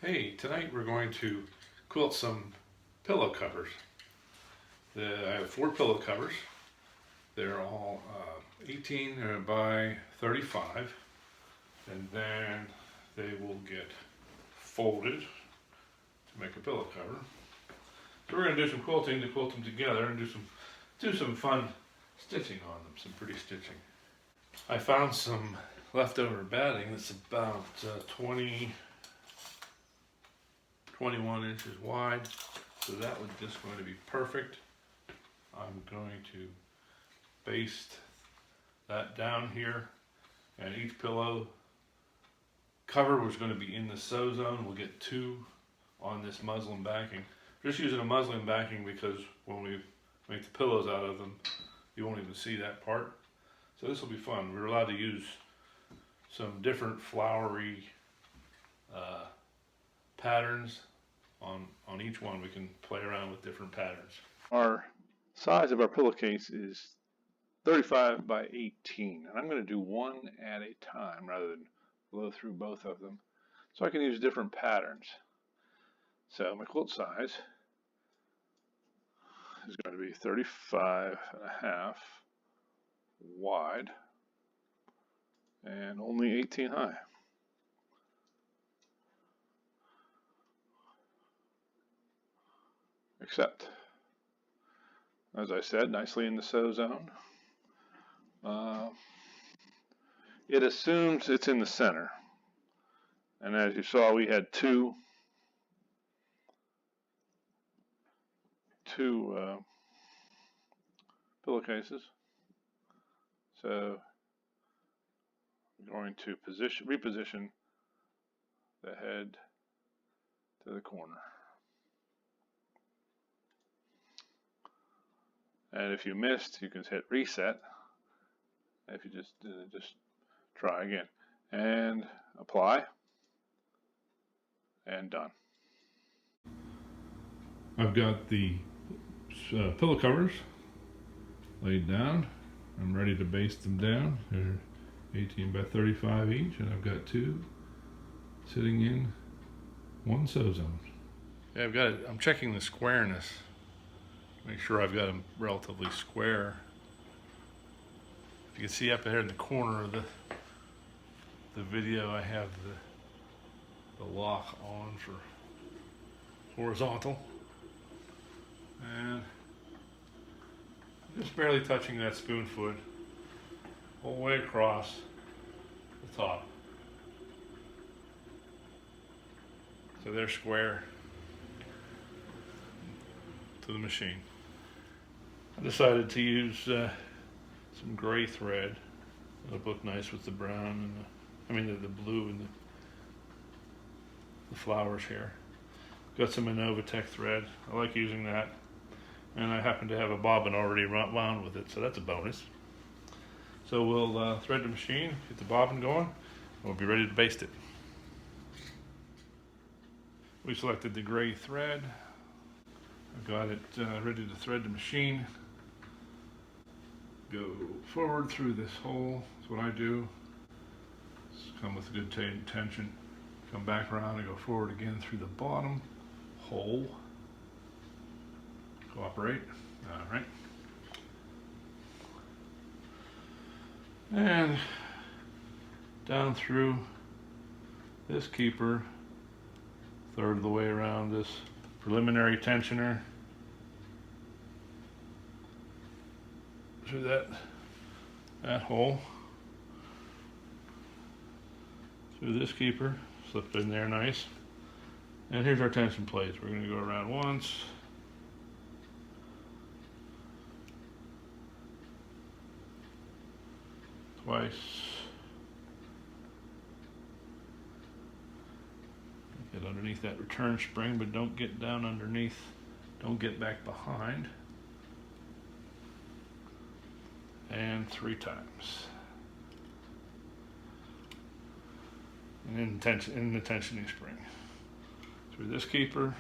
Hey, tonight we're going to quilt some pillow covers. I have 4 pillow covers. They're all 18 by 35, and then they will get folded to make a pillow cover. So we're going to do some quilting to quilt them together and do some fun stitching on them, some pretty stitching. I found some leftover batting that's about 21 inches wide, so that was just going to be perfect. I'm going to baste that down here, and each pillow cover was going to be in the sew zone. We'll get 2 on this muslin backing. Just using a muslin backing because when we make the pillows out of them, you won't even see that part. So this will be fun. We're allowed to use some different flowery patterns on each one. We can play around with different patterns. Our size of our pillowcase is 35 by 18, and I'm going to do one at a time rather than blow through both of them, so I can use different patterns. So my quilt size is going to be 35.5 wide and only 18 high. Except, as I said, nicely in the sew zone. It assumes it's in the center. And as you saw, we had two pillowcases. So I'm going to reposition the head to the corner. And if you missed, you can hit reset. If you just try again and apply and done. I've got the pillow covers laid down. I'm ready to baste them down. They're 18 by 35 each, and I've got 2 sitting in one sew zone. Yeah, I'm checking the squareness. Make sure I've got them relatively square. If you can see up there in the corner of the video, I have the lock on for horizontal, and just barely touching that spoon foot all the way across the top. So they're square to the machine. I decided to use some gray thread. It'll look nice with the brown and the blue and the flowers here. Got some Innova thread. I like using that, and I happen to have a bobbin already wound with it, so that's a bonus. So we'll thread the machine, get the bobbin going, and we'll be ready to baste it. We selected the gray thread. I've got it ready to thread the machine. Go forward through this hole. That's what I do. Just come with good tension. Come back around and go forward again through the bottom hole. Cooperate. All right. And down through this keeper, 1/3 of the way around this preliminary tensioner, through that hole, through this keeper, slipped in there nice. And here's our tension plates. We're going to go around once, twice, get underneath that return spring, but don't get down underneath, don't get back behind, and 3 times. And in the tensioning spring. Through this keeper,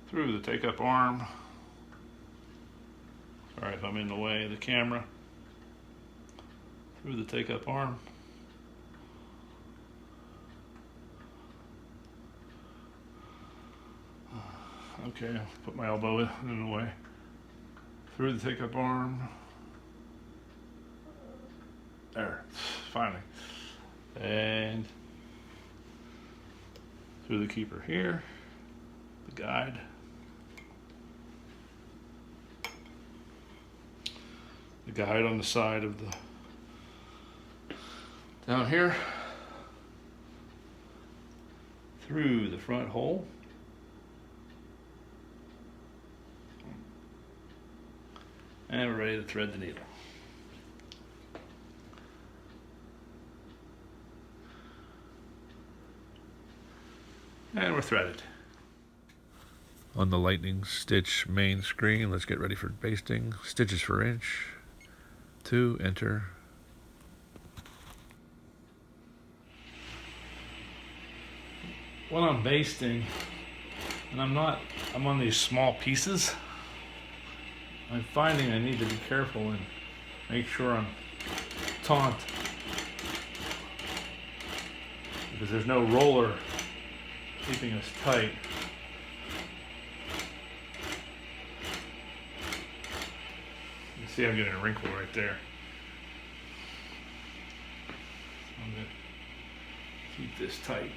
through the take-up arm. Sorry if I'm in the way of the camera. Through the take-up arm, Okay, I'll put my elbow in the way. Through the take-up arm. There, finally. And through the keeper here, the guide. The guide on the side of the, down here, through the front hole. And we're ready to thread the needle. And we're threaded. On the lightning stitch main screen, let's get ready for basting. Stitches per inch. 2, enter. When I'm basting, and I'm on these small pieces, I'm finding I need to be careful and make sure I'm taut, because there's no roller keeping us tight. You see I'm getting a wrinkle right there. I'm going to keep this tight.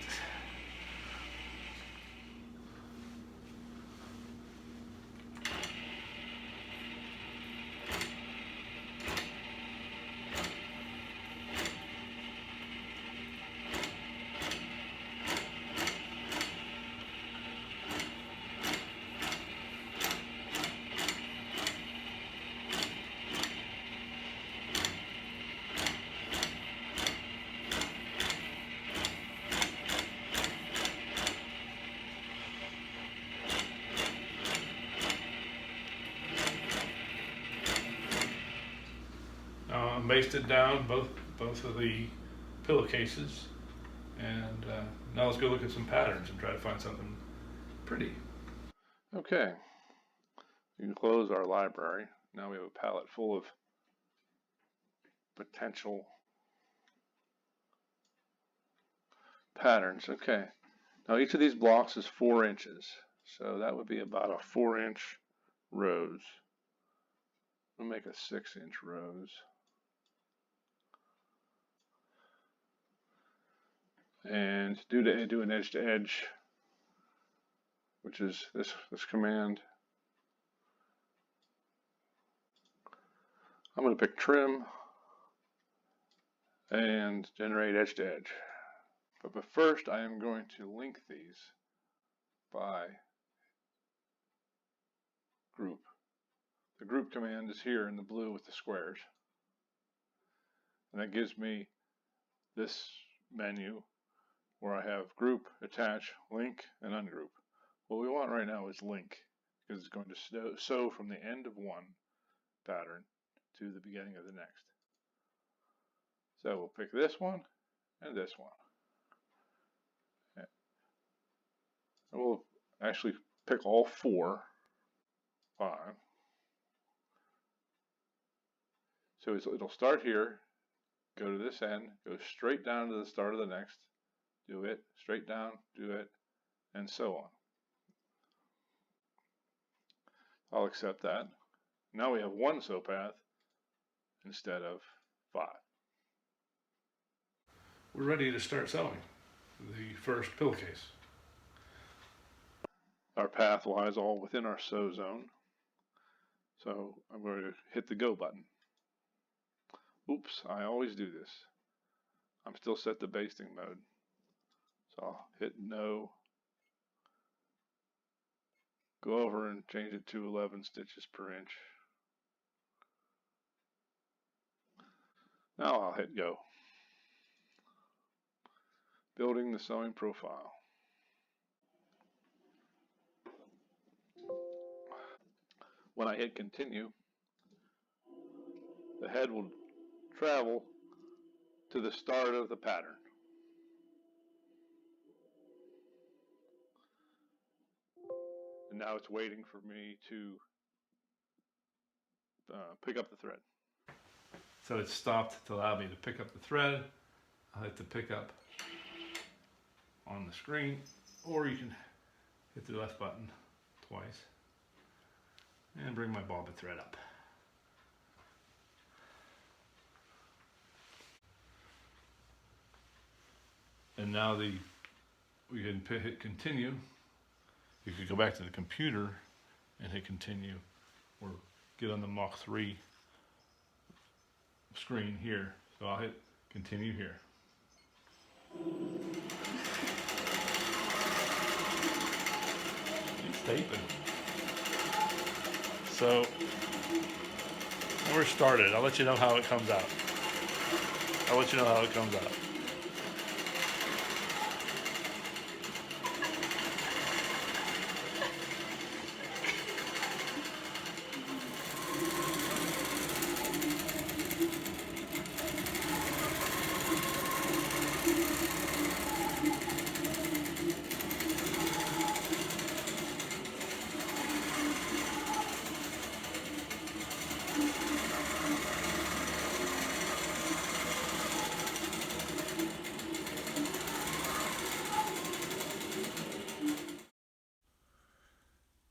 Basted down both of the pillowcases, and now let's go look at some patterns and try to find something pretty. Okay, you can close our library. Now we have a palette full of potential patterns. Okay, now each of these blocks is 4 inches, so that would be about a 4-inch rose. We'll make a 6-inch rose. And do an edge to edge, which is this command. I'm going to pick trim and generate edge to edge. But first I am going to link these by group. The group command is here in the blue with the squares. And that gives me this menu where I have group, attach, link, and ungroup. What we want right now is link, because it's going to sew from the end of one pattern to the beginning of the next. So we'll pick this one and this one. And we'll actually pick all 4, 5. So it'll start here, go to this end, go straight down to the start of the next, do it, straight down, do it, and so on. I'll accept that. Now we have 1 sew path instead of 5. We're ready to start sewing the first pillowcase. Our path lies all within our sew zone, so I'm going to hit the go button. Oops, I always do this. I'm still set to basting mode, so I'll hit no, go over and change it to 11 stitches per inch. Now I'll hit go. Building the sewing profile. When I hit continue, the head will travel to the start of the pattern. And now it's waiting for me to pick up the thread. So it stopped to allow me to pick up the thread. I'll hit the pick up on the screen, or you can hit the left button twice. And bring my bobbin thread up. And now we can hit continue. You could go back to the computer and hit continue, or get on the Mach 3 screen here. So I'll hit continue here. It's taping. So we're started. I'll let you know how it comes out.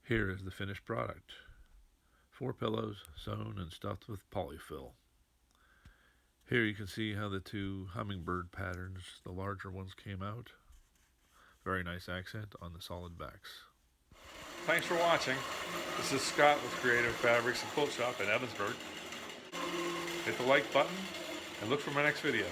Here is the finished product. 4 pillows sewn and stuffed with polyfill. Here you can see how the 2 hummingbird patterns, the larger ones, came out. Very nice accent on the solid backs. Thanks for watching. This is Scott with Creative Fabrics and Quilt Shop in Evansburg. Hit the like button and look for my next video.